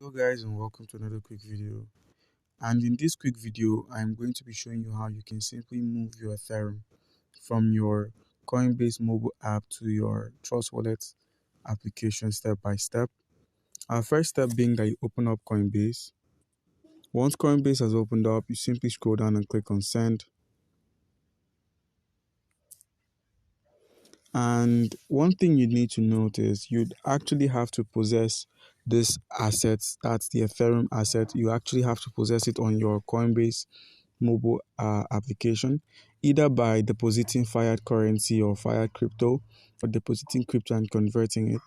Hello guys, and welcome to another quick video. And in this quick video I'm going to be showing you how you can simply move your Ethereum from your Coinbase mobile app to your Trust Wallet application step by step. Our first step being that you open up Coinbase. Once Coinbase has opened up, you simply scroll down and click on send. And one thing you need to note is you'd actually have to possess this asset, that's the Ethereum asset. You actually have to possess it on your Coinbase mobile application, either by depositing fiat currency or fiat crypto, or depositing crypto and converting it.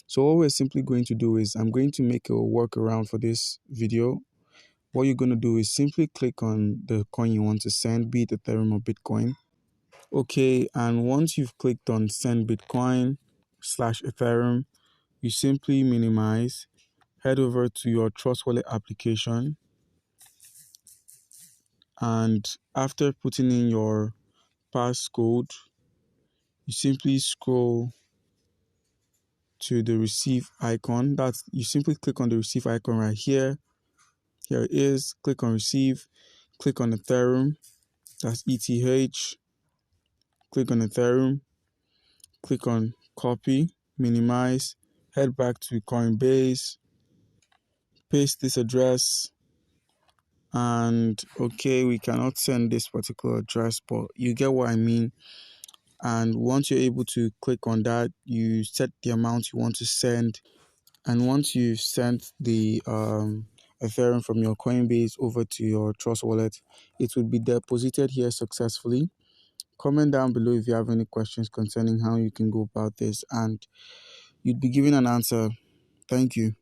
So what we're simply going to do is I'm going to make a workaround for this video. What you're going to do is simply click on the coin you want to send, be it Ethereum or Bitcoin. Okay, and once you've clicked on send Bitcoin / Ethereum, you simply minimize, head over to your Trust Wallet application, and after putting in your passcode, you simply scroll to the receive icon. You simply click on the receive icon right here. Here it is. Click on receive, click on Ethereum, that's ETH. Click on Ethereum, click on copy, minimize, head back to Coinbase, paste this address, and okay, we cannot send this particular address, but you get what I mean. And once you're able to click on that, you set the amount you want to send. And once you've sent the Ethereum from your Coinbase over to your Trust Wallet, it will be deposited here successfully. Comment down below if you have any questions concerning how you can go about this, and you'd be given an answer. Thank you.